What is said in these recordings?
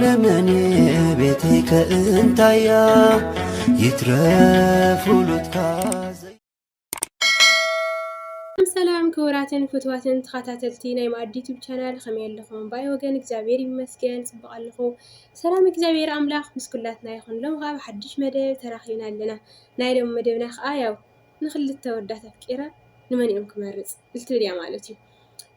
ዓለምኔ ቤተይ ከእንታያ ይትረፉሉትካ ሰላም ክቡራትን ፍትዋትን ተኸታተልቲ ናይ ማዕድ ዩቲዩብ ቻናል ከመይ ኣለኹም? ባይ ወገን እግዚአብሔር ይመስገን ጽቡቕ ኣለኹ። ሰላም እግዚአብሔር ኣምላኽ ምስ ኩላትና ይኹን። ሎም ካብ ሓድሽ መደብ ተራኺብና ኣለና። ናይ ሎም መደብና ከዓ ያው ንኽልተ ወዳት ኣፍቂረ ንመኒኦም ክመርጽ ልትብል እያ ማለት እዩ።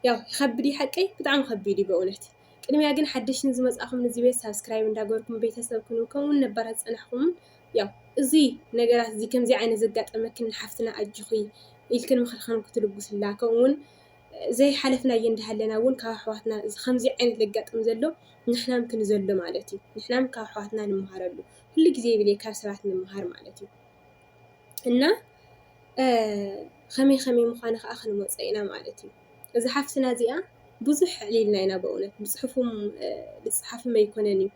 ያው ይኸብድ ሓቀይ ብጣዕሚ ከቢድ እዩ በእውነት። ቅድሚያ ግን ሓድሽ ንዝመጻኹም ነዚ ቤት ሳብስክራይብ እንዳገበርኩም ቤተሰብ ኩኑ ከምኡውን ነባራት ፀናሕኩም ያው እዚ ነገራት እዚ ከምዚ ዓይነት ዘጋጠመክን ሓፍትና ኣጅኹ ኢልክን ምኽርኸም ክትልግሱላ ከምኡውን ዘይሓለፍናዮ እንዳሃለና እውን ካብ ኣሕዋትና ከምዚ ዓይነት ዘጋጥም ዘሎ ንሕናም ክንዘሎ ማለት እዩ። ንሕናም ካብ ኣሕዋትና ንምሃረሉ ኩሉ ግዜ ይብል ካብ ሰባት ንምሃር ማለት እዩ እና ከመይ ምዃነ ከዓ ክንመፀ ኢና ማለት እዩ። እዚ ሓፍትና እዚኣ ብዙሕ ዕሊልና ኢና በእውነት ብፅሑፉም ዝፅሓፍም ኣይኮነን እዩ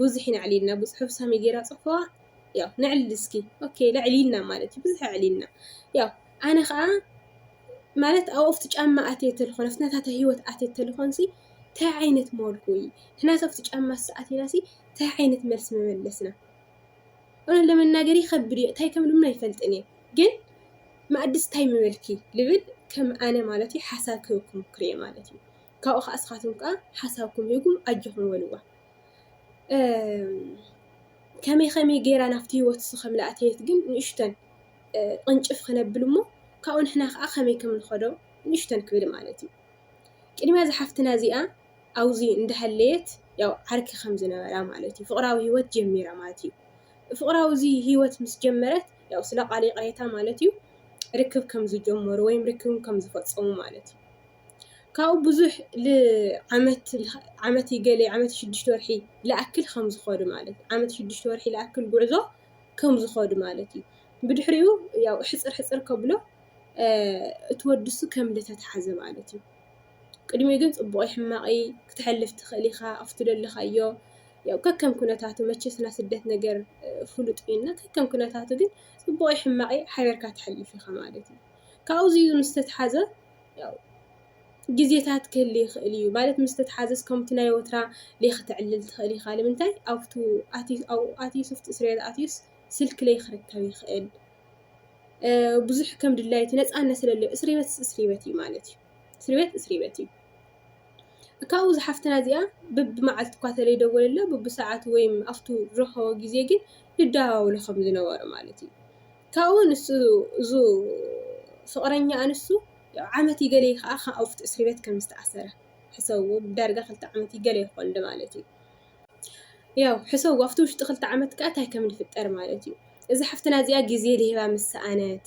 ብዙሕ ኢና ዕሊልና ብፅሑፍ ሰመይ ጌራ ፅሕፍዋ ያው ንዕልል እስኪ ኦኬ ለዕሊልና ማለት እዩ ብዙሕ ዕሊልና ያው ኣነ ከዓ ማለት ኣብቲ ጫማ ኣትየ ተልኾነ ፍትነታት ህይወት ኣትየ ተልኾንሲ ታይ ዓይነት ሞልኩ ንሕና ኣብቲ ጫማ ሰዓትና ሲ ታይ ዓይነት መልሲ መመለስና እውነት ለመናገር ይኸብድ እዩ። ታይ ከም ልምና ይፈልጥን እየ ግን ማዕድስ ታይ ምበልኪ ልብል ከም ኣነ ማለት እዩ ሓሳብ ክህብኩም ክርየ ማለት እዩ። ካብኡ ከዓ እስኻትኩም ከዓ ሓሳብኩም ሂብኩም ኣጅኹም ወልዋ ከመይ ጌራ ናፍቲ ህይወት ከም ለኣተየት ግን ንእሽተን ቅንጭፍ ክነብል እሞ ካብኡ ንሕና ከዓ ከመይ ከም ንኸዶ ንእሽተን ክብል ማለት እዩ። ቅድሚያ ዝሓፍትና እዚኣ ኣውዚ እንዳሃለየት ያው ዓርኪ ከም ዝነበራ ማለት እዩ ፍቕራዊ ህይወት ጀሚራ ማለት እዩ። ፍቕራዊ እዚ ህይወት ምስ ጀመረት ያው ስለ ቃል ቀሬታ ማለት እዩ ርክብ ከም ዝጀመሩ ወይም ርክብ ከም ዝፈጸሙ ማለት እዩ። ካብኡ ብዙሕ ዓመት ይገለ ዓመት 6 ወርሒ ለኣክል ከም ዝኸዱ ማለት እዩ። ዓመት 6 ወርሒ ለኣክል ጉዕዞ ከም ዝኸዱ ማለት እዩ። ብድሕሪኡ ያው ሕፅር ከብሎ እትወድሱ ከም ለተተሓዘ ማለት እዩ። ቅድሚኡ ግን ጽቡቕ ሕማቒ ክትሐልፍ ትኽእል ኢኻ ኣብቲ ደለኻዮ ያው ከከም ኩነታቱ መቸስና ስደት ነገር ፍሉጥ ኢና ከከም ኩነታቱ ግን ጽቡቕ ሕማቒ ሓበርካ ትሐልፍ ኢኻ ማለት እዩ። ካብዚ ምስ ተተሓዘ ያው ግዜታት ክህሊ ይኽእል እዩ ማለት ምስ ተተሓዘስ ከምቲ ናይ ወትራ ለይክትዕልል ትኽእል ኢኻ ንምንታይ ኣብቱ ኣትዩስ ኣብቲ እስር ቤት ኣትዩስ ስልክ ለይክርከብ ይኽእል ብዙሕ ከም ድላይቲ ነፃነት ስለለዮ እስር ቤት እዩ ማለት እዩ። እስር ቤት እዩ። ካብኡ ዝሓፍትና እዚኣ በብመዓልቲ እኳ ተለይደወለላ በብሰዓቱ ወይም ኣብቱ ዝረኸቦ ግዜ ግን ይደዋወሉ ከም ዝነበሩ ማለት እዩ። ካብኡ ንሱ እዙ ፍቕረኛ ኣንሱ ዓመት ይገለ ከዓ ኣብቲ እስር ቤት ከም ዝተኣሰረ ሕሰብዎ ብዳርጋ 2 ዓመት ይገለ ይኾን ማለት እዩ። ያው ሕሰብዎ ኣብቲ ውሽጢ 2 ዓመት ከዓ ታይ ከም ዝፍጠር ማለት እዩ። እዚ ሓፍትና እዚኣ ግዜ ልሂባ ምስ ሰኣነት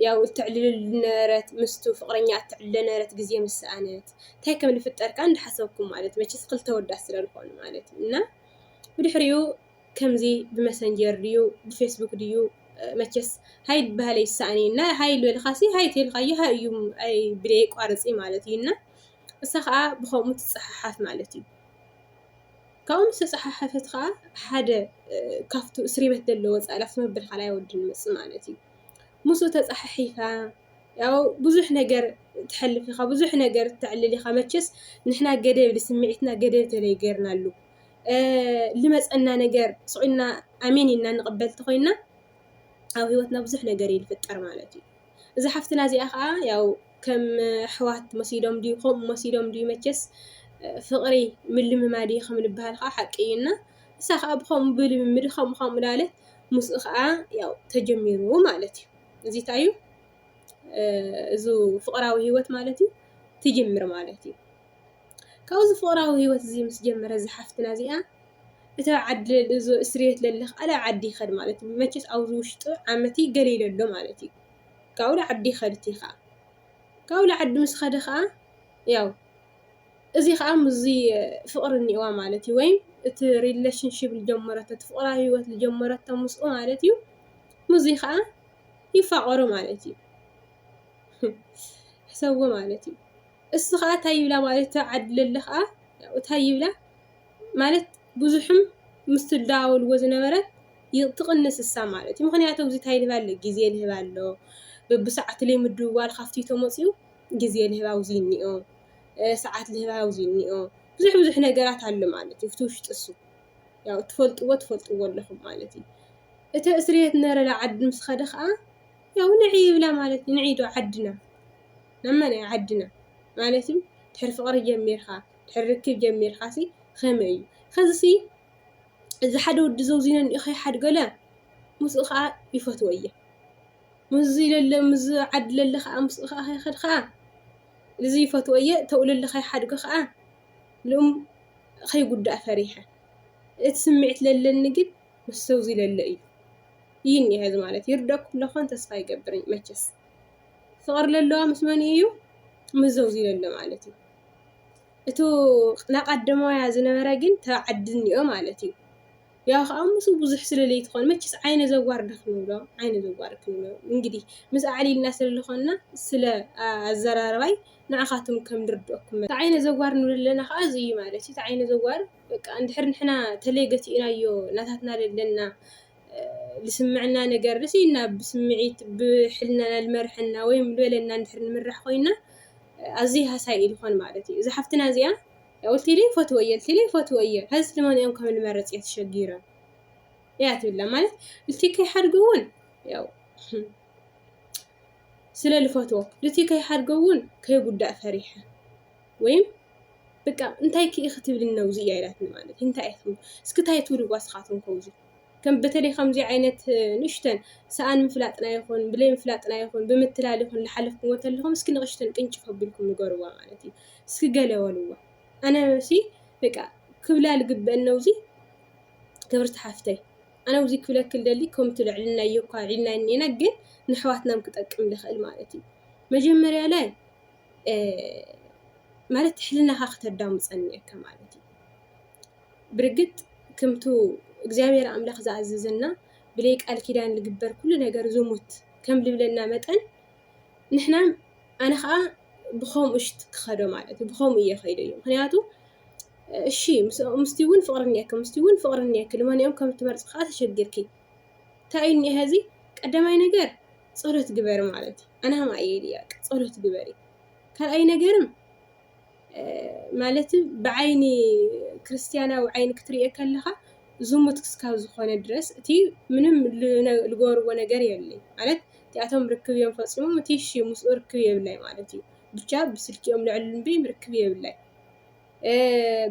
ያው እትዕልል ነበረት ምስቱ ፍቕረኛ እትዕልል ነበረት ግዜ ምስ ሰኣነት ታይ ከም ዝፍጠር ከዓ እንዳሓሰብኩም ማለት መቸስ 2 ወዳት ስለዝኾኑ ማለት እዩ እና ብድሕሪኡ ከምዚ ብመሰንጀር ድዩ ብፌስቡክ ድዩ መቸስ ሃይ በሃለ ይሰኣኒ እና ሃይ ልበልኻሲ ሃይ ተልኻዮ ሃይ እዩ ኣይ ብለይ ቋርፂ ማለት እዩ እና እሳ ከዓ ብኸምኡ ትፀሓሓፍ ማለት እዩ። ካብኡ ዝተፀሓሓፈት ከዓ ሓደ ካፍቱ እስር ቤት ዘለዎ ወፃእላፍ መበል ካልኣይ ወዲ ንመፅእ ማለት እዩ። ሙሱ ተፀሓሒፋ ያው ብዙሕ ነገር ትሐልፍ ኢኻ ብዙሕ ነገር ትዕልል ኢኻ መቸስ ንሕና ገደብ ልስምዒትና ገደብ ተለይገርናሉ ልመፀና ነገር ስቑልና ኣሜን ኢልና ንቕበል ተኾይና ኣብ ህይወትና ብዙሕ ነገር ይፍጠር ማለት እዩ። እዚ ሓፍትና እዚኣ ከዓ ያው ከም ኣሕዋት መሲሎም ድዩ ከምኡ መሲሎም ድዩ መቸስ ፍቕሪ ምልምማድ ከም ልበሃል ከዓ ሓቂ እዩና እሳ ከዓ ብኸምኡ ብልምምድ ከምኡ ላለት ምስኡ ከዓ ያው ተጀሚሩ ማለት እዩ። እዚ እንታይ እዩ እዚ ፍቕራዊ ህይወት ማለት እዩ ትጅምር ማለት እዩ። ካብዚ ፍቕራዊ ህይወት እዚ ምስ ጀመረ ዝሓፍትና እዚኣ እታ ዓዲ እዚ እስር ቤት ለለኽ ኣላ ዓዲ ይኸድ ማለት እዩ። መቸስ ኣብዚ ውሽጢ ዓመት ገለ ኢለሎ ማለት እዩ። ካብኡ ዓዲ ይኸድ ኢኻ ካብኡ ዓዲ ምስ ኸደ ከዓ ያው እዚ ከዓ ምዚ ፍቕሪ እኒእዋ ማለት እዩ ወይም እቲ ሪሌሽንሺፕ ዝጀመረቶ እቲ ፍቕራዊ ህይወት ዝጀመረቶ ምስኡ ማለት እዩ ምዚ ከዓ ይፋቐሩ ማለት እዩ። ሕሰብዎ ማለት እዩ እሱ ከዓ እንታይ ይብላ ማለት ዓዲ ለለ ከዓ እንታይ ይብላ ማለት ብዙሕም ምስ ትደዋወልዎ ዝነበረት ትቕንስ እሳ ማለት እዩ። ምክንያቱ እዚ እንታይ ልህባ ኣሎ ግዜ ልህባ ኣሎ በብሰዓቱ ላይ ምድዋል ካፍቲ ተመፅኡ ግዜ ልህባ ውዚ እኒኦ ሰዓት ልህባ ውዚ እኒኦ ብዙሕ ነገራት ኣሎ ማለት እዩ። ፍቲ ውሽጢ እሱ ያው ትፈልጥዎ ኣለኹም ማለት እዩ እቲ እስርየት ነረላ ዓዲ ምስ ኸደ ከዓ ያው ንዒ ይብላ ማለት እዩ ንዒ ዶ ዓድና ነመን ዓድና ማለት እዩ ድሕሪ ፍቕሪ ጀሚርካ ድሕሪ ርክብ ጀሚርካ ሲ ከመይ እዩ ከዚ እዚ ሓደ ወዲ ዘውዚነን ኢኸ ሓድገለ ምስኡ ከዓ ይፈትዎ እየ ምዝ ኢለለ ምዝ ዓድለለ ከዓ ምስኡ ከዓ ይኸድ ከዓ እዚ ይፈትዎ እየ ተውለለ ሓድገ ከዓ ልኡም ከይጉዳእ ፈሪሐ እቲ ስምዒት ለለኒ ግን ምስ ዘውዚ ለለ እዩ ይህን ይሄዝ ማለት ይርዳኩም ለኾን ተስፋ ይገብርኝ መቸስ ፍቕር ለለዋ ምስ መን እዩ ምስ ዘውዚ ለለ ማለት እዩ እቱ ናቀደማያ ዝነበረ ግን ተዓድን እዮ ማለት እዩ ያው ከዓ ምስ ብዙሕ ስለለይ ትኾን መቸስ ዓይነ ዘዋር ደኽንብሎ ዓይነ ዘዋር ክንብሎ እንግዲህ ምስ ዓሊልና ስለለኾንና ስለ ኣዘራርባይ ንዓኻትም ከም ድርድአኩም ዓይነ ዘዋር ንብለና ከዓ እዚ እዩ ማለት እዩ ዓይነ ዘዋር በቃ እንድሕር ንሕና ተለገቲእናዮ ናታትና ለለና ልስምዕና ነገር ርሲና ብስምዒት ብሕልና ልመርሐና ወይ ልበለና እንድሕር ንምራሕ ኮይና ኣዝዩ ሃሳይ ኢልኾን ማለት እዩ እዚ ሓፍትና እዚኣ ያውልቲሊ ፈትዎ እየ ህዝ ለማንኦም ከም ልመረጽ የተሸጊረ ያ ትብላ ማለት ልቲ ከይሓድገውን ያው ስለ ልፈትዎ ልቲ ከይሓድገውን ከይጉዳእ ፈሪሐ ወይም በቃ እንታይ ክኢ ክትብል ነው እዚ ኢላትኒ ማለት እንታይ እትም እስኪ ታይ ትብሉ ዋስኻቱን ከውዚ ከም በተለይ ከምዚ ዓይነት ንሽተን ሰኣን ምፍላጥና ይኹን ብለይ ምፍላጥና ይኹን ብምትላል ይኹን ለሓለፍኩም ወተለኹም እስኪ ንቕሽተን ቅንጭፍ ከቢልኩም ንገርዋ ማለት እዩ እስኪ ገለወልዋ ኣነ ሲ በቃ ክብላ ልግበአን ነው እዚ ክብርቲ ሓፍተይ ኣነ ውዚ ክብለክል ደሊ ከም ትልዕልና እየኳ ዒልና እኔና ግን ንሕዋትናም ክጠቅም ልኽእል ማለት እዩ መጀመርያ ላይ ማለት ሕልናኻ ከተዳምፀኒ እየካ ማለት እዩ ብርግጥ ከምቱ እግዚአብሔር አምላክ ዝኣዘዘና ብለይ ቃል ኪዳን ልግበር ኩሉ ነገር ዝሙት ከም ልብለና መጠን ንሕና ኣነ ከዓ ብኸምኡ እሽት ክኸዶ ማለት እዩ ብኸምኡ እየ ኸይደ እዩ ምክንያቱ እሺ ምስቲውን ፍቕርኒ እየክ ለማንኦም ከም ትመርጽ ከዓ ተሸጊርኪ እንታይ እኒ ህዚ ቀዳማይ ነገር ጸሎት ግበር ማለት እዩ ኣነ ሃማ እየልያቅ ጸሎት ግበሪ ካልኣይ ነገርም ማለት ብዓይኒ ክርስቲያናዊ ዓይኒ ክትሪኦ ከለኻ ዝሙት ክስካብ ዝኾነ ድረስ እቲ ምንም ልገበርዎ ነገር የለይ ማለት እቲኣቶም ርክብ እዮም ፈፂሞም እቲ እሺ ምስኡ ርክብ የብላይ ማለት እዩ ብቻ ብስልኪኦም ልዕል እምበይ ርክብ የብላይ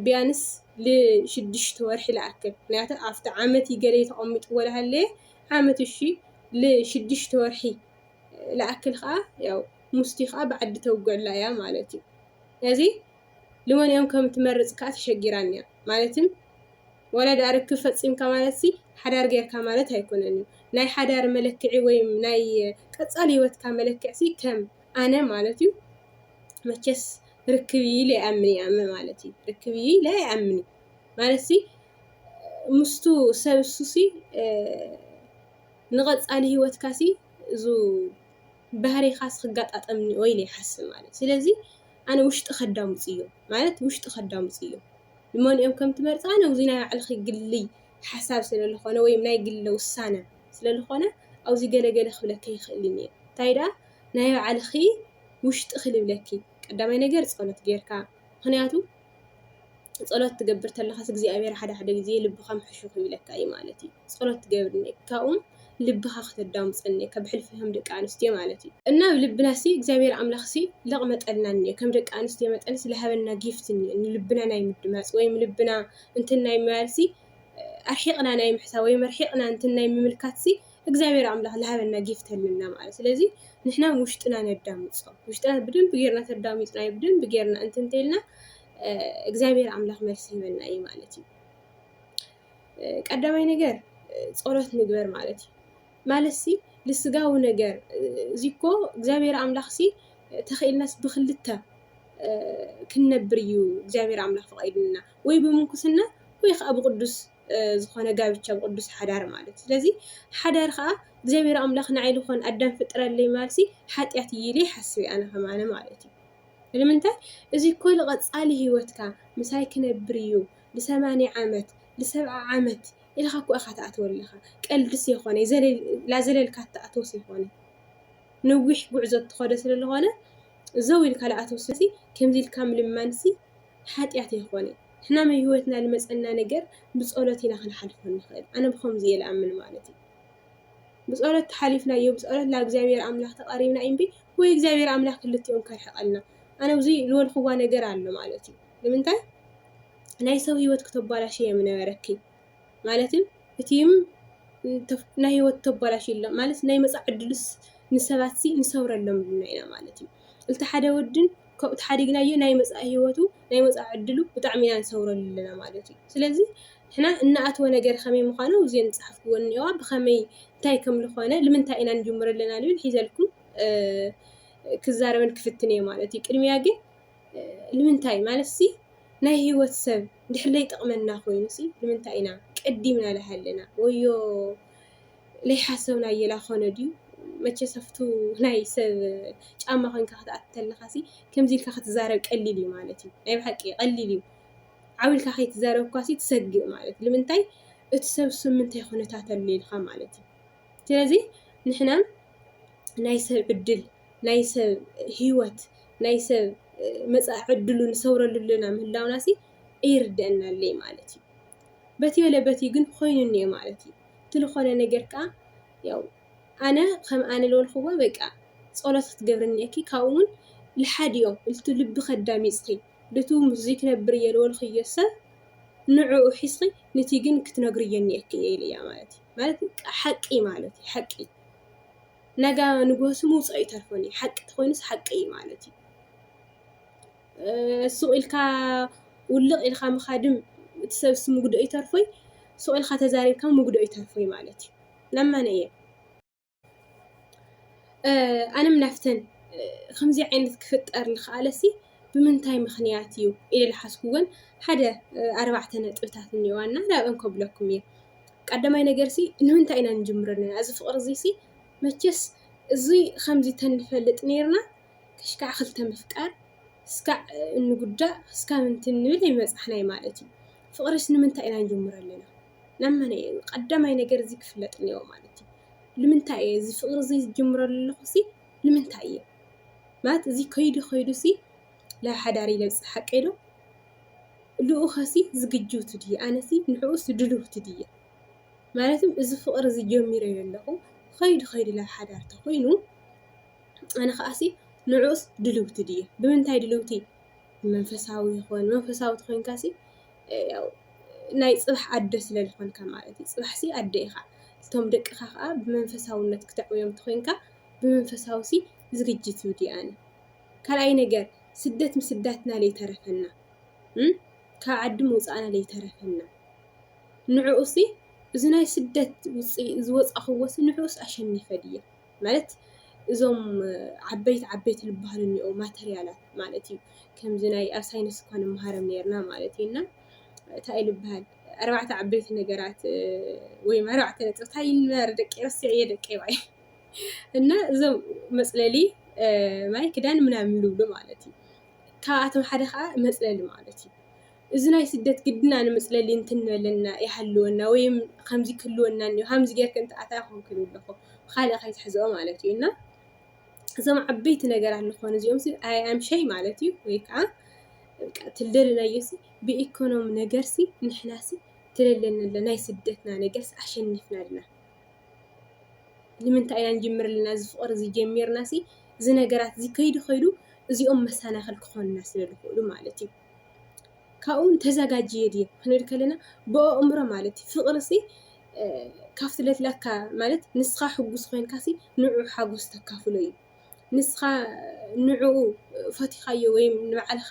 ቢያንስ ል6 ወርሒ ልኣክል ምክንያቱ ኣብቲ ዓመት ገለ ተቐሚጥዎ ለሃለየ ዓመት እሺ ል6 ወርሒ ልኣክል ከዓ ያው ሙስቲ ከዓ ብዓዲ ተውግዕላ እያ ማለት እዩ እዚ ለማንኦም ከም ትመርጽ ከዓ ተሸጊራን እያ ማለትም ወላ ዳርክብ ፈፂምካ ማለት ሲ ሓዳር ጌርካ ማለት ኣይኮነን ናይ ሓዳር መለክዒ ወይም ናይ ቀጻሊ ህይወትካ መለክዕ ሲ ከም ኣነ ማለት እዩ መቸስ ርክብ ለይኣምን እያመ ማለት እዩ ርክብ ለይኣምን ማለት ሲ ምስቱ ሰብሱ ሲ ንቐጻሊ ህይወትካ ሲ እዙ ባህሪኻስ ክጋጣጠምኒ ወይ ለይሓስብ ማለት ስለዚ ኣነ ውሽጢ ኸዳምፅ እዮም ማለት ውሽጢ ኸዳምፅ እዮም ለማንኦም ከም ትመርጻ ነው እዚ ናይ ባዕልኺ ግሊ ሓሳብ ስለለኾነ ወይም ናይ ግሊ ውሳነ ስለለኾነ ኣብዚ ገለገለ ክብለከ ይኽእልኒ እየ እንታይ ዳ ናይ ባዕልኺ ውሽጢ ክልብለኪ ቀዳማይ ነገር ጸሎት ጌርካ ምክንያቱ ጸሎት ትገብር ተለኻስ እግዚኣብሔር ሓደ ግዜ ልብኻ ምሕሹኽ ይብለካ እዩ ማለት እዩ ጸሎት ትገብርኒ ካብኡም ልብኻ ክትዳምፅኒ ከብሕልፍህም ደቂ ኣንስትዮ ማለት እዩ እና ልብና ሲ እግዚአብሔር ኣምላኽ ሲ ለቕመጠልና እኒአ ከም ደቂ ኣንስትዮ መጠን ስለሃበና ጊፍት ልብና ናይ ምድማፅ ወይም ልብና እንትን ናይ ምባል ሲ ኣርሒቕና ናይ ምሕሳብ ወይም ኣርሒቕና እንትን ናይ ምምልካት ሲ እግዚአብሔር ኣምላኽ ለሃበና ጊፍት ኣለና ማለት ስለዚ ንሕና ውሽጥና ነዳምፆ ውሽጥና ብደንብ ጌርና ተዳሚፅና ብደንብ ጌርና እንትን ተይልና እግዚአብሔር ኣምላኽ መልሲ ይበና እዩ ማለት እዩ ቀዳማይ ነገር ጸሎት ንግበር ማለት እዩ ማለት ሲ ልስጋው ነገር እዚኮ እግዚአብሔር ኣምላኽ ሲ ተኽኢልናስ ብክልተ ክንነብር እዩ እግዚአብሔር ኣምላኽ ፈቒድልና ወይ ብምንኩስና ወይ ከዓ ብቅዱስ ዝኾነ ጋብቻ ብቅዱስ ሓዳር ማለት ስለዚ ሓዳር ከዓ እግዚአብሔር ኣምላኽ ንዓይ ልኾን ኣዳም ፍጥረለይ ማለት ሲ ሓጢያት ይለ ሓስብ ኣነ ከማነ ማለት እዩ ስለምንታይ እዚ ኮል ቀጻሊ ህይወትካ ምሳይ ክነብር እዩ ል80 ዓመት ል70 ዓመት ኢልኻ እኮ ኢኻ ተኣትወለኻ ቀልድስ ይኾነ ላዘለልካ ተኣትወስ ይኾነ ንዊሕ ጉዕዞ ትኸደ ስለለኾነ ዘው ኢልካ ለኣትወስ ሲ ከምዚ ኢልካ ምልማንሲ ሓጢያት ይኾነ إحنا ما هيوتنا لمسألنا نجر بصولتنا خنحلفه نخيل أنا بخم زي الأمن مالتي بصولت حلفنا يو بصولت لا إجزابير أملاك تقاريبنا إنبي هو إجزابير أملاك اللي تيون كرحقلنا أنا وزي لول خوان نجر عنه مالتي لمنتاي أنا يسوي هيوت كتب على شيء من وركي مالتي تيم نهي وتبلا شيء مالت نهي مساعد لس نسباتي نصور لهم بنينا مالتي قلت حدا ودن كوت حديقنا يه نهي مساعد هيوتو نهي مساعد له وتعمينا نصور لنا مالتي سلازي إحنا إن أتوا نجار خمي مخانة وزين صحف ونيوا بخمي تاي كم لخانة لمن تاينا نجمر لنا لين حيزلكم كزار من كفتني مالتي كرمياجي لمن تاي مالسي نهي هيوت سب دحلي تقمنا خوينسي لمن تاينا قديمنا لهلنا ويو لي حسونا يلا خندي ما تشفتو ناي سب ጫማ ኮንካ ክትኣተልኻሲ ከምዚ ኢልካ ክትዛረብ ቀሊል እዩ ማለት እዩ ናይ ብሓቂ ቀሊል እዩ ዓብልካ ከይትዛረብ ኳሲ ትሰግእ ማለት ንምንታይ እቲ ሰብ ስምንታይ ኩነታት ኣሎ ኢልካ ማለት እዩ ስለዚ ንሕና ናይ ሰብ ዕድል ናይ ሰብ ህይወት ናይ ሰብ መጻእ ዕድሉ ንሰውረሉልና ምህላውናሲ ይርድአና ኣለይ ማለት እዩ በቲ ወለ በቲ ግን ኮይኑኒ ማለት እዩ ትልኾነ ነገር ካ ያው أنا خم أنا لول خوه بقى صلاة تجبرني أكيد كون لحد يوم قلت لب خدامي صحي لتو مزيك نبري لول خيسة نوع حصي نتيجن كتنقريني أكيد يا مالتي حقي مالتي حقي نجا نقول سموس أي تلفوني حق تخونس حقي مالتي سؤال كا ولا الخا مخادم تسوي سمو قد أي ترفي سؤال خا تزاري كم مو قد أي ترفي مالتي لما نيجي أنا منفتن خمسة عينت كفتر الخالسي بمنتهي مخنياتيو إلى الحسكون حدا 4 نقطات نيوانا لا أنكم لكم يه قدما ينجرسي إنه منتهي نجمرنا أزف أرزيسي متجس زي 5 تنفلت نيرنا كشكع خلت مفكار سكع إنه قدا سكع من تنولي مسحنا مالتي فقرش إنه منتهي نجمرنا لما قدما ينجرسي كفلت نيو مالتي لمنتاي زي فقر زي جمر اللخصي لمنتاي مات زي كيدو سي لا حداري لبس حقيدو لو خسي زججوت دي انا سي نحوس دلوت دي معناتهم زي فقر زي جمير يلهو خيد لا حدار تخوينو انا خاسي نعوس دلوت دي بمنتاي دلوتي منفساوي يخون منفساوي تخوين كاسي ያው ናይ ጽባሕ ኣደስ ለልኾን ከማለት ጽባሕ ሲ ኣደይኻ ቶም ደቅኻ ከዓ ብመንፈሳውነት ክትዕውዮም ትኾንካ ብመንፈሳዊ ሲ ዝግጅት ይውዲ ኣነ ካልኣይ ነገር ስደት ምስዳትና ለይተረፈና ካብ ዓዲ ምውፃእና ለይተረፈና ንዕኡሲ እዚ ናይ ስደት ዝወፃኽዎሲ ንዕኡስ ኣሸኒፈ ድየ ማለት እዞም ዓበይቲ ልባህሉ እኒኦ ማተርያላት ማለት እዩ ከምዚ ናይ ኣብ ሳይንስ እኳ ንመሃረም ነርና ማለት እዩና እንታይ ልባሃል 4 ዓበይቲ ነገራት ወይ 4 ነጥብታይ ነር ደቂ ረስዕየ ደቂ ባይ እና እዞም መጽለሊ ማይ ክዳን ምናምን ልብሉ ማለት እዩ ካብኣቶም ሓደ ከዓ መጽለሊ ማለት እዩ እዚ ናይ ስደት ግድና ንመጽለሊ እንትንበለና ይሓልወና ወይ ከምዚ ክልወና እንዮ ከምዚ ጌርክ እንተኣታ ኮንክል ኣለኹ ካልእ ከይትሕዝኦ ማለት እዩ እና እዞም ዓበይቲ ነገራት ዝኾኑ እዚኦም ኣይ ኣም ሸይ ማለት እዩ ወይ ከዓ ትልደልናዮሲ ብኢኮኖሚ ነገርሲ ንሕናሲ ትልለና ናይ ስደትና ነገርሲ ኣሸኒፍና ድና ንምንታይ ኢና ንጅምር ለና ዝፍቅር እዚ ጀሚርናሲ እዚ ነገራት እዚ ከይዱ እዚኦም መሰናኽል ክኾንና ስለዝኽእሉ ማለት እዩ ካብኡን ተዘጋጅየ ድየ ክንብል ከለና ብኣእምሮ ማለት እዩ ፍቅርሲ ካብቲ ለትለካ ማለት ንስኻ ሕጉስ ኮይንካሲ ንዑ ሓጎስ ተካፍሎ እዩ ንስኻ ንዑ ፈቲኻዮ ወይ ንባዕልኻ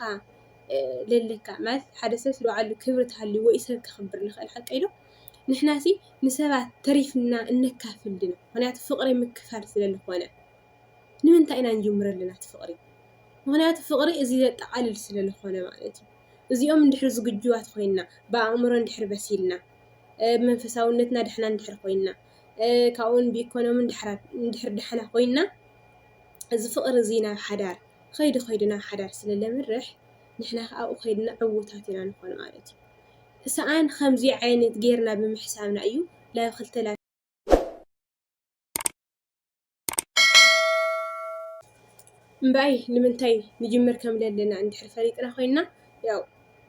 ለለካ ማለት ሓደ ሰብ ስለባዕሉ ክብሪ ተሃልዩ ወይ ሰብ ክኽብር ንኽእል ሓቂ ኢሉ ንሕናሲ ንሰባት ተሪፍና እነካፍል ድና ምክንያቱ ፍቅሪ ምክፋል ስለዝኾነ ንምንታይ ኢና ንጅምር ኣለና እቲ ፍቅሪ ምክንያቱ ፍቅሪ እዚ ዘጠቃልል ስለዝኾነ ማለት እዩ እዚኦም እንድሕር ዝግጁዋት ኮይና ብኣእምሮ እንድሕር በሲልና መንፈሳውነትና ድሕና እንድሕር ኮይና ካብኡን ብኢኮኖሚ እንድሕር ድሕና ኮይና እዚ ፍቅሪ እዚ ናብ ሓዳር ከይዱ ናብ ሓዳር ስለለምርሕ ንሕና ኣብኡ ከይድና ዕውታት ኢና ንኾን ማለት እዩ ሰኣን ከምዚ ዓይነት ጌርና ብምሕሳብና እዩ ላብ ክልተ እምበኣይ ንምንታይ ንጅምር ከም ዘለና እንድሕር ፈሊጥና ኮይና ያው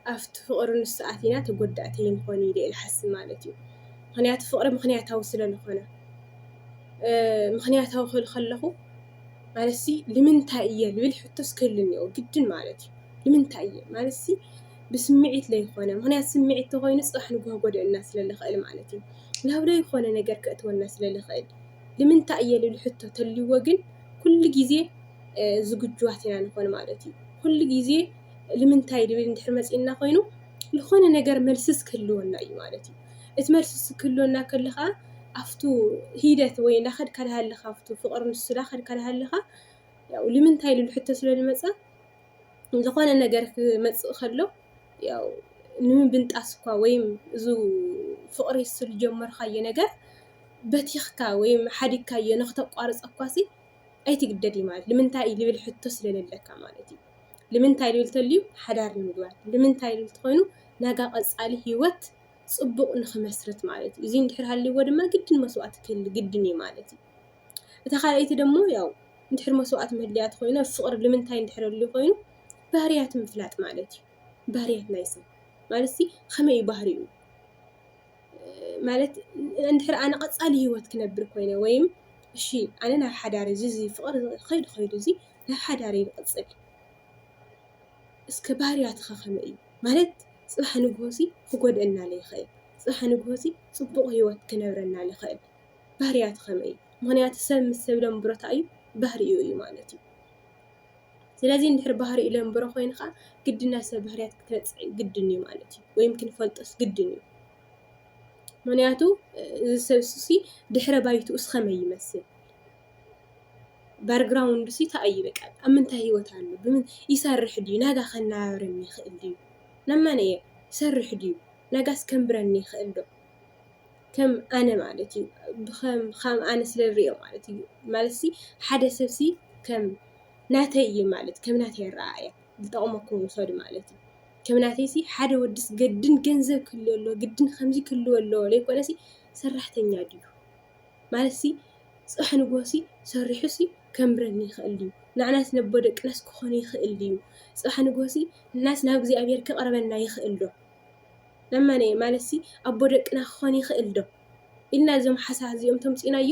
أفت فقر الساعتين تقدعتين خوني لي الحس مالتي مخنيات فقر مخنيات هوسل الخنا مخنيات هو خلخو مالسي لمن تاية لبل حتى سكلني أو جدا مالتي لمن تاية مالسي بسمعت لي خنا مخنيات سمعت تغوي نصح نقول قد الناس اللي خيل مالتي لا ولا يخونا نجر كأتوا الناس اللي خيل لمن تاية لبل حتى تلي وجن كل جزء زوجاتنا نخون مالتي كل جزء لمن تاية لبل نتحمس إننا خوينو لخونا نجر ملسس كلونا أي مالتي اتملسس كلونا كلها أفتو هيدت وين لاخد كلها اللي خافتو فقر نص لاخد كلها اللي خا ያው لمنታይ ልል ሕቶ ስለ ልመጸ ዝኾነ ነገር ክመጽእ ከሎ ያው ንምብንጣስ እኳ ወይም እዙ ፍቅሪ ስል ጀመርካየ ነገር በቲኽካ ወይም ሓዲካየ ንኽተቋርጽ እኳሲ ኣይትግደዲ ማለት ንምንታይ ልብል ሕቶ ስለለለካ ማለት እዩ ንምንታይ ልብል ተልዩ ሓዳር ንምግባር ንምንታይ ልብል ትኾይኑ ናጋ ቀጻሊ ህይወት ጽቡቕ ንኽመስርት ማለት እዩ እዚ እንድሕር ሃልይዎ ድማ ግድን መስዋዕት ክህሊ ግድን እዩ ማለት እዩ እታ ካልአይቲ ደሞ ያው እንድሕር መስዋዕት ምህልያት ኮይኑ ፍቅር ንምንታይ እንድሕር ልዩ ኮይኑ ባህርያት ምፍላጥ ማለት እዩ ባህርያት ናይ ሰብ ማለት ሲ ከመይ ባህሪኡ ማለት እንድሕር ኣነ ቀጻሊ ህይወት ክነብር ኮይነ ወይም እሺ ኣነ ናብ ሓዳር እዚ ፍቅር ከይዱ እዚ ናብ ሓዳር ይቅጽል እስከ ባህርያት ከመይ እዩ ማለት ጽባሕ ንግሆሲ ክጎድአና ለይኽእል ጽባሕ ንግሆሲ ጽቡቕ ህይወት ክነብረና ለይኽእል ባህርያት ከመይ ምክንያቱ ሰብ ምስ ሰብ ለምብሮታ እዩ ባህሪኡ እዩ ማለት እዩ ስለዚ እንድሕር ባህሪኡ ለምብሮ ኮይንካ ግድና ሰብ ባህርያት ክትበጽዕ ግድን እዩ ማለት እዩ ወይም ክንፈልጦስ ግድን እዩ ምክንያቱ እዚ ሰብ ሱሲ ድሕረ ባይቱኡስ ከመይ ይመስል ባክግራውንድ ሲ እንታይ በቃ ኣብ ምንታይ ህይወት ኣሎ ብምን ይሰርሕ ድዩ ናጋ ከናብረኒ ይኽእል ድዩ ነማነየ ይሰርሕ ድዩ ናጋስ ከንብረኒ ይኽእል ዶ ከም ኣነ ማለት እዩ ከም ኣነ ስለርዮ ማለት እዩ ማለት ሲ ሓደ ሰብ ሲ ከም ናተይ እዩ ማለት ከም ናተይ ይረኣያ ዝጠቕመኩም ውሰዱ ማለት እዩ ከም ናተይ ሲ ሓደ ወድስ ገድን ገንዘብ ክህልዎ ኣለዎ ግድን ከምዚ ክህልዎ ኣለዎ ለይኮነ ሲ ሰራሕተኛ ድዩ ማለት ሲ ጽባሕ ንግሆ ሲ ሰሪሑ ሲ ከንብረኒ ይኽእል ድዩ ንዓናስ ነቦ ደቅናስ ክኾን ይኽእል ድዩ ጽባሕ ንግሆ ሲ ናስ ናብ እግዚኣብሔር ከቕርበና ይኽእል ዶ ነማነየ ማለት ሲ ኣቦ ደቅና ክኾን ይኽእል ዶ ኢልና እዞም ሓሳብ እዚኦም ተምፂናዮ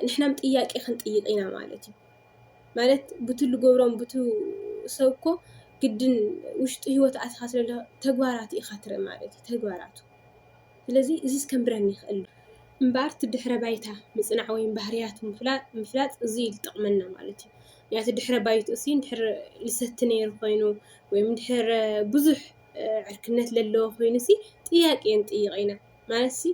ንሕናም ጥያቄ ክንጥይቕ ኢና ማለት እዩ ማለት ብቱ ልገብሮም ብቱ ሰብ እኮ ግድን ውሽጢ ህይወት ኣትኻ ስለ ተግባራት ኢኻ ትርኢ ማለት እዩ ተግባራቱ ስለዚ እዚስ ከንብረኒ ይኽእል ዶ እምበር ድሕረ ባይታ ምጽናዕ ወይም ባህርያት ምፍላጥ እዚ ይጠቕመና ማለት እዩ ምክንያቱ ድሕረ ባይቱ እሲ እንድሕር ልሰቲ ነይሩ ኮይኑ ወይም እንድሕር ብዙሕ ዕርክነት ለለዎ ኮይኑ ሲ ጥያቄ ንጥይቕ ኢና ማለት ሲ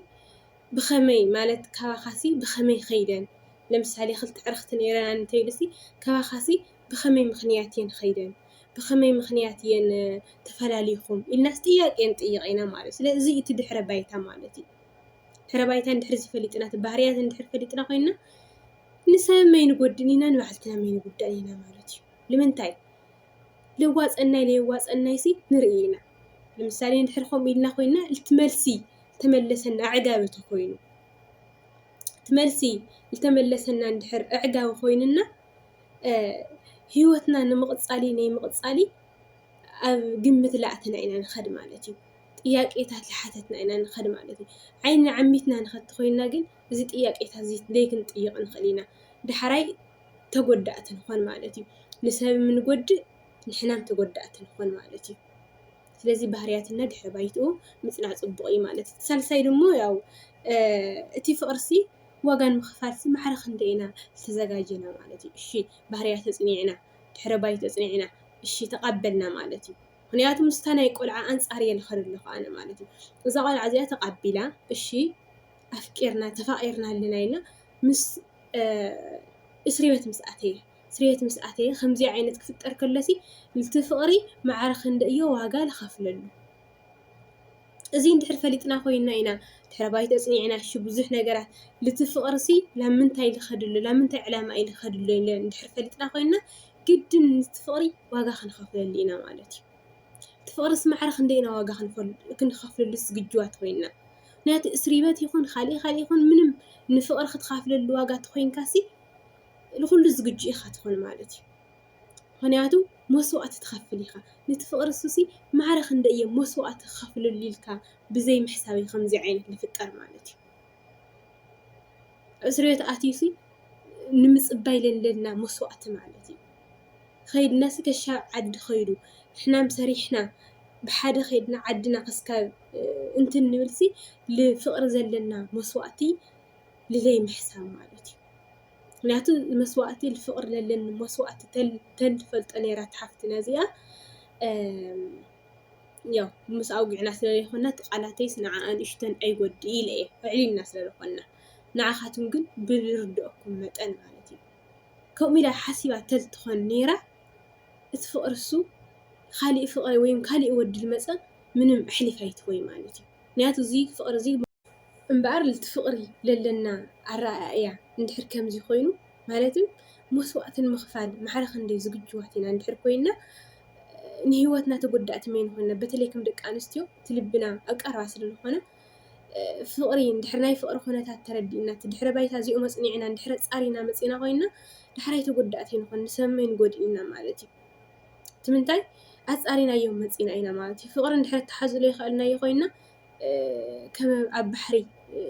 ብኸመይ ማለት ካባኻሲ ብኸመይ ኸይደን ለምሳሌ ክልተ ዕርክቲ ነይረና እንተይልሲ ካባኻሲ ብኸመይ ምኽንያት እየን ኸይደን ብኸመይ ምኽንያት እየን ተፈላሊኹም ኢልናስ ጥያቄ ንጥይቕ ኢና ማለት ስለዚ እቲ ድሕረ ባይታ ማለት እዩ ድሕረ ባይታ እንድሕር ዝፈሊጥና ባህርያት እንድሕር ፈሊጥና ኮይና ንሰብ መይ ንጎድን ኢና ንባዕልትና መይ ንጉዳእ ኢና ማለት እዩ ንምንታይ ለዋፀናይ ለየዋፀናይ ሲ ንርኢ ኢና ለምሳሌ እንድሕር ከምኡ ኢልና ኮይና ልትመልሲ ተመለሰና ዕጋበተ ኮይኑ ትመልሲ ልተመለሰና እንድሕር ዕጋበ ኮይንና ህይወትና ንምቕጻሊ ናይ ምቕጻሊ ኣብ ግምት ላእትና ኢና ንኸድ ማለት እዩ ጥያቄታት ዝሓተትና ኢና ንኸድ ማለት እዩ ዓይኒ ዓሚትና ንኸቲ ኮይና ግን እዚ ጥያቄታት እዚ ለይክንጥይቕ ንኽእል ኢና ድሓራይ ተጎዳእቲ ንኾን ማለት እዩ ንሰብ ምንጎድእ ንሕናም ተጎዳእቲ ንኾን ማለት እዩ ስለዚ ባህርያትና ድሕረ ባይትኡ ምጽናዕ ጽቡቕ እዩ ማለት እዩ ሳልሳይ ደሞ ያው እቲ ፍቅርሲ ዋጋን ምኽፋልሲ ማዕረ ክንደይ ኢና ዝተዘጋጀና ማለት እዩ እሺ ባህርያት ተጽኒዕና ድሕረ ባይቱ ተጽኒዕና እሺ ተቐበልና ማለት እዩ ምክንያቱ ምስታ ናይ ቆልዓ ኣንጻር እየ ልኸድ ኣለኹ ኣነ ማለት እዩ እዛ ቆልዓ እዚኣ ተቐቢላ እሺ ኣፍቂርና ተፋቒርና ኣለና ኢልና ምስ እስሪበት ምስ ኣተየ ከምዚ ዓይነት ክፍጠር ከለሲ ልቲ ፍቕሪ ማዕረ ክንደይ እዩ ዋጋ ልኸፍለሉ እዚ እንድሕር ፈሊጥና ኮይና ኢና ድሕረ ባይቱ ተጽኒዕና እሺ ብዙሕ ነገራት ልቲ ፍቕርሲ ላብ ምንታይ ልኸድሉ ላብ ምንታይ ዕላማ እዩ ልኸድሉ እንድሕር ፈሊጥና ኮይና ግድን እቲ ፍቕሪ ዋጋ ክንኸፍለሉ ኢና ማለት እዩ እቲ ፍቕርሲ ማዕረ ክንደይ ኢና ዋጋ ክንኸፍለሉ ዝግጁዋት ኮይና ምክንያቱ እስሪበት ይኹን ካልእ ይኹን ምንም ንፍቕሪ ክትኻፍለሉ ዋጋ ተኮይንካሲ لكل زوج إخات هون مالتي هنياتو مسوات تخفليها نتفقر السوسي معرخ ندقية مسوات تخفل ليلكا بزي محسابي خمزي عينك لفتر مالتي أسريت آتيسي نمس بايلن لنا مسوات مالتي خيد ناس كشا عد خيرو إحنا مسريحنا بحدا خيدنا عدنا قسكا انت نبلسي لفقر زلنا مسواتي لزي محساب مالتي نعطي مسواتي الفقر للن مسواتي تل فلت أنا رات حفتنا زيها يا مس أوجع ناس اللي خلنا تقالاتي سنع أنشتن أي ودي ليه فعلي الناس اللي خلنا نعخاتهم قل بردكم متأن مالتي كوميلا حسيبة تلتخن نيرة تفقرسو خالي فقر ويم خالي يودي المسا منهم حلفايت وي مالتي نياتو زي فقر زي انبعر التفقري للنا الرائعة ندحر كم زي خوينو مالتي مسوات المخفال محرخ ندي زقجواتنا ندحر كوينا نهيوتنا تقدأت مين هنا بتليكم دك أنستيو تلبنا أقرأ سر هنا فقرين دحرناي فقر هنا تردينا تدحر بايت هذه مصنعنا دحر صارينا مصينا خوينا دحري تقدأتين هنا نسمين قدينا مالتي تمنتاي أصارينا يوم مصينا إنا مالتي فقر دحر تحزلو يخلنا يخوينا كما أب بحري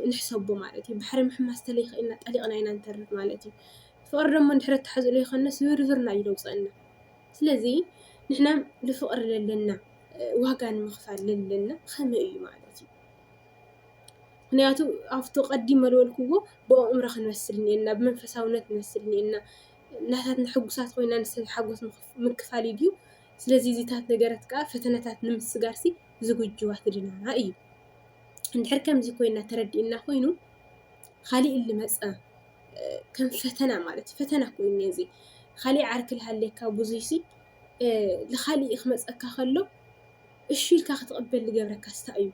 نحسبه مالتي بحري محمد استليخ إن طليقنا إنا نترف مالتي فقر لما دحر تحزلو يخلنا سيرفرنا يلوصلنا سلازي نحنا لفقر لنا واقعا مخفال لنا خمئي مالتي هنياتو أفتو قديم الولكوه بأمر نمسلني إننا بمنفساونات نمسلني إننا نحات نحقوسات خوينا نسل حقوس مكفالي ديو سلازي زيتات نجارتك فتناتات نمس جارسي زوج جوات دينا أيوه ندحر كم زي كوينا تردي إننا خوينو خالي اللي مسأ كم فتنة مالتي فتنة كويني زي خالي عارك الهاليكا بوزيسي لخالي إخمس أكخلو الشيء الكاخ تقبل لجبرك استأيو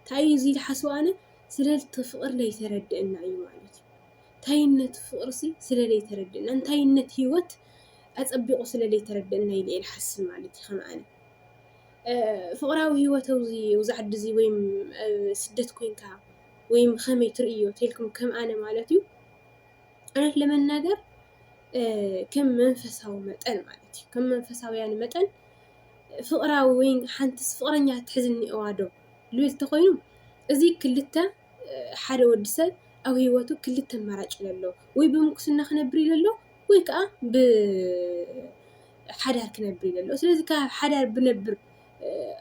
تاي زي الحسوانة سلال تفقر لي ترد إن أي مالتي تاي نت فقرسي سلال لي ترد إن تاي نت هيوت أتقبل سلال لي ترد إن هي الحس مالتي خمانة فقراو هيوت وزي وزعد زي ويم سدت كوين كا ويم خمي تريو تيلكم كم أنا مالتيو أنا لما نقدر كم منفسه متن مالتي كم منفسه يعني متن فقراو وين حنتس فقرنيا تحزني أوادو لويل تخوينو أزي كلتا حدا ودسل أو هيواتو كلتا مراج للو وي بمكسنا خنبري للو وي كأ حدا كنبري للو سلازي كا حدا بنبر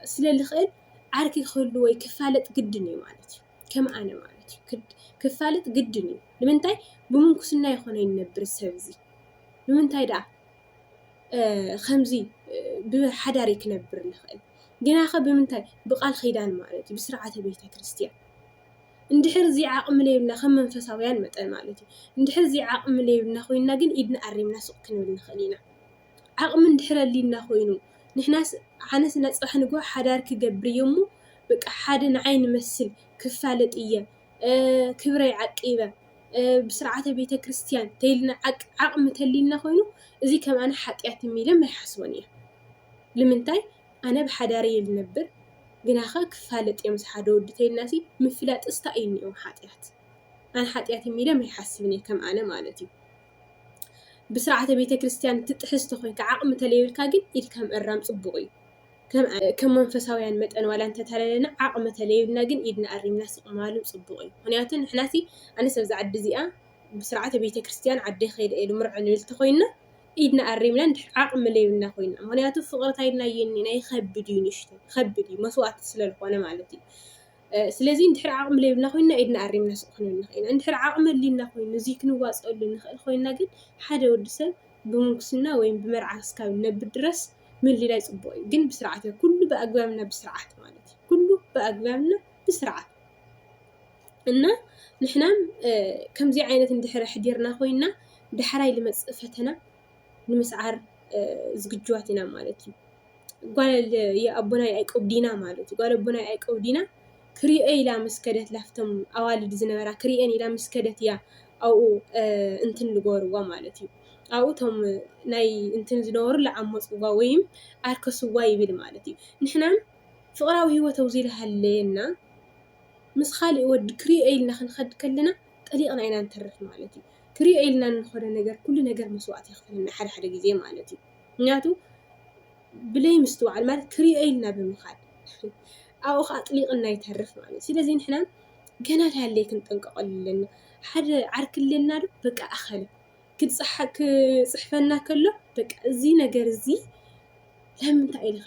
سلالي خير عاركي خلو وي كفالة قدني مالتي كم أنا مالتي كفالة قدني لمنتاي بمكسنا يخونا ينبر السبزي لمنتاي دا خمزي بحدا كنبر الخير جناخ بمنتاي بقال خيدان مالتي بسرعة بيت كريستيان ندحر زي عقم لي بنا خمن فساويان متن مالتي ندحر زي عقم لي بنا خوينا جن إدنا أريمنا سقكن بنا خلينا عقم ندحر اللي لنا خوينو نحناس عناس نصح نجوا حدارك جبري يومو بق حد عين مسل كفالة إياه كبري عقيبة بسرعة بيت كريستيان تيلنا عقم تلينا خوينو زي كمان حتيات ميلا ما يحسونيه لمنتاي أنا بحداري النبر جناخا كفالة يمس حدا ودتي الناسي مفلات استقيني يوم حاتيات أنا حاتياتي ميلا ما يحسبني كم أنا مالتي بسرعة بيت كريستيان تتحس تخوي كعقم تليل كاجن إذ كم الرام صبغي كم منفساويان متن ولا أنت تليلنا عقم تليل ناجن إذن أريم ناس مالهم صبغي هنياتن حناسي أنا سوزع الدزيئة بسرعة بيت كريستيان عدي خير إلو مرعن يلتخوينا إدنا أريمنا عقم لينا خوينا هنياتو فقرة هيدنا ينينا يخبدي نشتي خبدي مسوات سلال خونا مالتي سلازين ندحر عقم لينا خوينا إدنا أريمنا سخننا خوينا ندحر عقم لينا خوينا زيك نواس أقول لنا خوينا قد حدا ودسل بمكسنا وين بمرعى سكاو نبدرس من اللي لا يصبوي جن بسرعته كله بأقوامنا بسرعة مالتي كله بأقوامنا بسرعة إننا نحنا كم زي عينة ندحر حديرنا خوينا دحراي لمسفتنا نمسعر زجاجاتنا مالتي قال يا أبونا يأكل دينا مالتي قال أبونا يأكل دينا كريئة إلى مسكدة لفتم أوالد زنبرا كريئة إلى مسكدة يا أو أنتن لجور ومالتي أو تهم ناي أنتن زنور لعمص وقويم أركس واي بالمالتي نحنا فقراوي هو توزيلها اللينا مسخالي ود كريئة إلنا خنخد كلنا طريقنا عينا نترف مالتي كريئة إلنا نخد نجار كل نجار مسوات يخفلنا حد جزية مالتي ምክንያቱ ብለይ ምስትውዓል ማለት ክሪኦ ኢልና ብምኻድ ኣብኡ ከዓ ጥሊቕና ይተርፍ ማለት ስለዚ ንሕና ገና ታለይ ክንጠንቀቐሉ ኣለና ሓደ ዓርክለና ዶ በቃ ኣኸለ ክፅሕፈና ከሎ በቃ እዚ ነገር እዚ ለምንታይ ኢልካ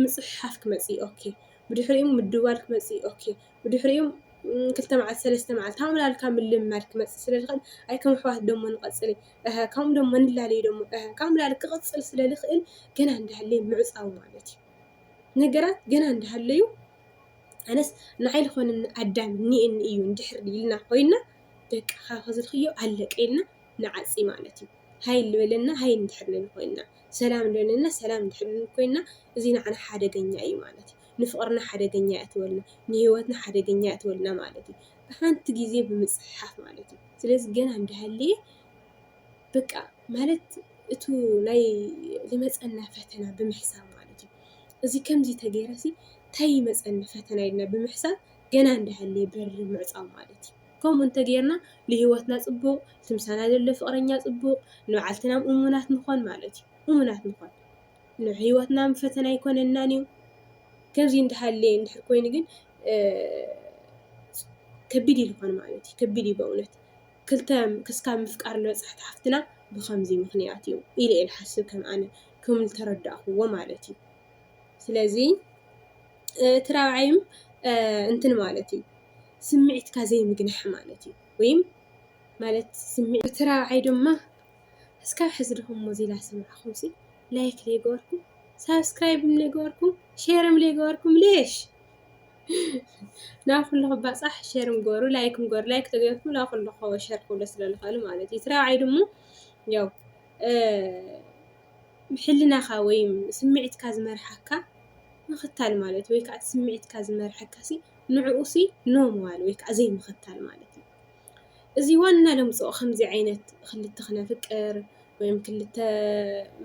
ምፅሓፍ ክመፅእ ኦኬ ብድሕሪኡ ምድዋል ክመፅእ ኦኬ ብድሕሪኡ 2 መዓልቲ 3 መዓልቲ ከምኡ ላልካ ምልምማድ ክመፅእ ስለዝኽእል ኣይ ከም ኣሕዋት ደሞ ንቐፅል ከምኡ ደሞ ንላለይ ደሞ ከምኡ ላል ክቕፅል ስለዝኽእል ገና እንዳሃለየ ምዕፃው ማለት እዩ ነገራት ገና እንዳሃለዩ ኣነስ ንዓይ ዝኾነ ኣዳም እኒአኒ እዩ እንድሕር ኢልና ኮይና በቃ ከዝልክዮ ኣለቀ ኢልና ንዓፂ ማለት እዩ ሃይ ልበለና ሃይ እንድሕር ኮይና ሰላም ልበለና ሰላም እንድሕር ኮይና እዚ ንዓና ሓደገኛ እዩ ማለት እዩ ንፍቅርና ሓደገኛ እትወልና ንህይወትና ሓደገኛ እትወልና ማለት እዩ ብሓንቲ ግዜ ብምፅሓፍ ማለት እዩ ስለዚ ገና እንዳሃለየ በቃ ማለት እቱ ናይ ልመፀና ፈተና ብምሕሳብ ማለት እዩ እዚ ከምዚ ተገይረሲ ታይ መፀኒ ፈተና ኢልና ብምሕሳብ ገና እንዳሃለየ በሪ ምዕፃው ማለት እዩ ከምኡ እንተገይርና ንህይወትና ፅቡቅ ትምሳና ዘሎ ፍቅረኛ ፅቡቅ ንባዓልትና እሙናት ንኾን ማለት እዩ እሙናት ንኾን ንህይወትና ፈተና ይኮነናን እዩ ከምዚ እንዳሃለየ እንድሕር ኮይኑ ግን ከቢድ ይልኾን ማለት እዩ ከቢድ እዩ በእውነት ክልተ ክስካብ ምፍቃር ዝበፅሐት ሓፍትና ብከምዚ ምክንያት እዩ ኢለ እየ ዝሓስብ ከም ኣነ ከምኡ ተረዳእኽዎ ማለት እዩ ስለዚ ትራብዓይም እንትን ማለት እዩ ስምዒትካ ዘይምግናሕ ማለት እዩ ወይም ማለት ስምዒት ትራብዓይ ድማ እስካብ ሕዚ ድኹም ሞዚላ ሰማዕኹም ሲ ላይክ ለይገበርኩም ሳብስክራይብ ለይገበርኩም ሼርም ለይገበርኩም ሌሽ ናብ ኩሉ ክባፃሕ ሼርም ገበሩ ላይክም ገበሩ ላይክ ተገበርኩም ናብ ኩሉ ሸር ክብሎ ስለዝኽእል ማለት እዩ ትራብዓይ ድሞ ያው ሕልናኻ ወይም ስምዒትካ ዝመርሓካ ምኽታል ማለት ወይ ከዓ ስምዒትካ ዝመርሐካ ሲ ንዕኡ ሲ ኖ ምባል ወይ ከዓ ዘይምኽታል ማለት እዩ እዚ ዋና ለምፅኦ ከምዚ ዓይነት ክልተ ክነፍቅር ወይም ክልተ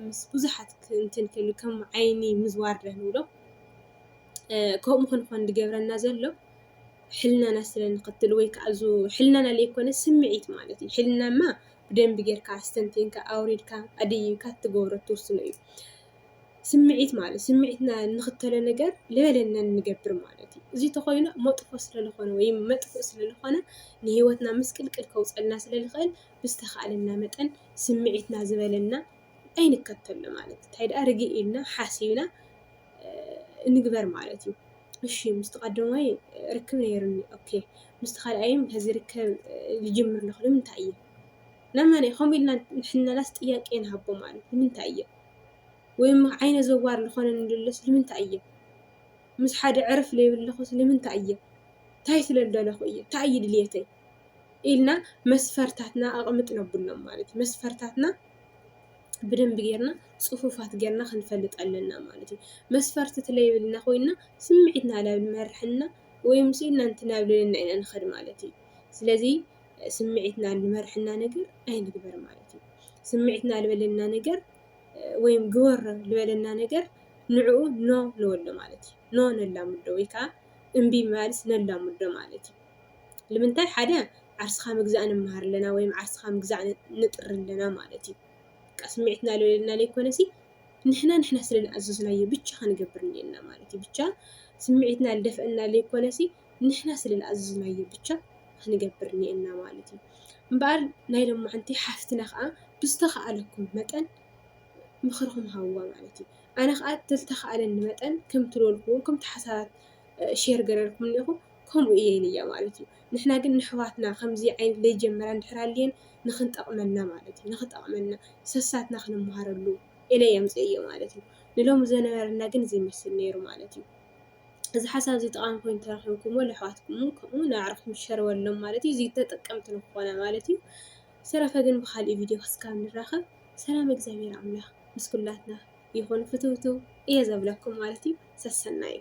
ምስ ብዙሓት እንትን ክብል ከም ዓይኒ ምዝዋር ዶ ንብሎ ከምኡ ክንኾን ዝገብረና ዘሎ ሕልናና ስለንኽትል ወይ ከዓ ዙ ሕልናና ዘይኮነ ስምዒት ማለት እዩ ሕልናማ ብደንቢ ጌርካ ኣስተንቲንካ ኣውሪድካ ኣድይብካ ትገብሮ ትውስኖ እዩ ስምዒት ማለት ስምዒትና ንኽተለ ነገር ልበለና ንገብር ማለት እዩ እዚ ተኾይኑ መጥፎ ስለዝኾነ ወይ መጥፎ ስለዝኾነ ንህይወትና ምስቅልቅል ከውፀልና ስለዝኽእል ብዝተኻኣለና መጠን ስምዒትና ዝበለና ኣይንከተሎ ማለት እንታይ ደኣ ርግእ ኢልና ሓሲብና ንግበር ማለት እዩ እሺ ምስ ተቐዳማይ ርክብ ነይሩኒ ኦኬ ምስ ካልኣይም ከዚ ርከብ ልጅምር ለኽሎ ምንታይ እዩ ነማነ ከምኡ ኢልና ንሕናናስ ጥያቄ ንሃቦ ማለት ንምንታይ እዩ ወይም ዓይነ ዘዋር ዝኾነ ንድለስ ንምንታይ እዩ ምስ ሓደ ዕርፍ ለይብለኹስ ንምንታይ እዩ እንታይ ስለደለኹ እዩ እንታይ እዩ ድልየተይ ኢልና መስፈርታትና ኣቕምጥና ብሎም ማለት እዩ መስፈርታትና ብደንቢ ጌርና ፅፉፋት ጌርና ክንፈልጥ ኣለና ማለት እዩ መስፈርት ተለይብልና ኮይና ስምዒትና ናብ ልመርሕና ወይም ሲኢልና እንትናብልልና ኢና ንኸድ ማለት እዩ ስለዚ ስምዒትና ልመርሕና ነገር ኣይንግበር ማለት እዩ ስምዒትና ልበለና ነገር ወይም ግበር ልበለና ነገር ንዕኡ ኖ ንበሎ ማለት እዩ ኖ ነላምዶ ወይ ከዓ እምቢ ማለት ነላምዶ ማለት እዩ ንምንታይ ሓደ ዓርስኻ ምግዛእ ንመሃር ኣለና ወይም ዓርስኻ ምግዛእ ንጥር ኣለና ማለት እዩ ስምዒትና ልበለና ዘይኮነሲ ንሕና ስለዝኣዘዝናዮ ብቻ ክንገብር እኒአና ማለት እዩ ብቻ ስምዒትና ልደፍአና ዘይኮነሲ ንሕና ስለዝኣዘዝናዮ ብቻ ክንገብር እኒአና ማለት እዩ እምበኣር ናይ ሎማዓንቲ ሓፍትና ከዓ ብዝተኸኣለኩም መጠን ምኽርኩም ሃብዋ ማለት እዩ ኣነ ከዓ ተልተኸኣለኒ መጠን ከም ትለልኩም ከም ተሓሳባት ሼር ገረርኩም እኒኹ ከምኡ እየ ኢልያ ማለት እዩ ንሕና ግን ንሕዋትና ከምዚ ዓይነት ዘይጀመራ እንድሕር ሃልየን ንኽንጠቕመና ማለት እዩ ንኽጠቕመና ሰሳትና ክንመሃረሉ ኢለ የምፅእ ማለት እዩ ንሎሚ ዘነበረና ግን ዘይመስል ነይሩ ማለት እዩ እዚ ሓሳብ እዚ ጠቓሚ ኮይኑ ተረኺብኩምዎ ለኣሕዋትኩም ከምኡ ንኣዕርኽኩም ሸርበሎም ማለት እዩ እዚ ተጠቀምቲ ንክኾና ማለት እዩ ሰረፈ ግን ብካልእ ቪድዮ ክስካብ ንራኸብ ሰላም እግዚአብሔር ኣምላኽ ምስ ኩላትና ይኹን ፍትውቱ እየ ዘብለኩም ማለት እዩ ሰሰና እዩ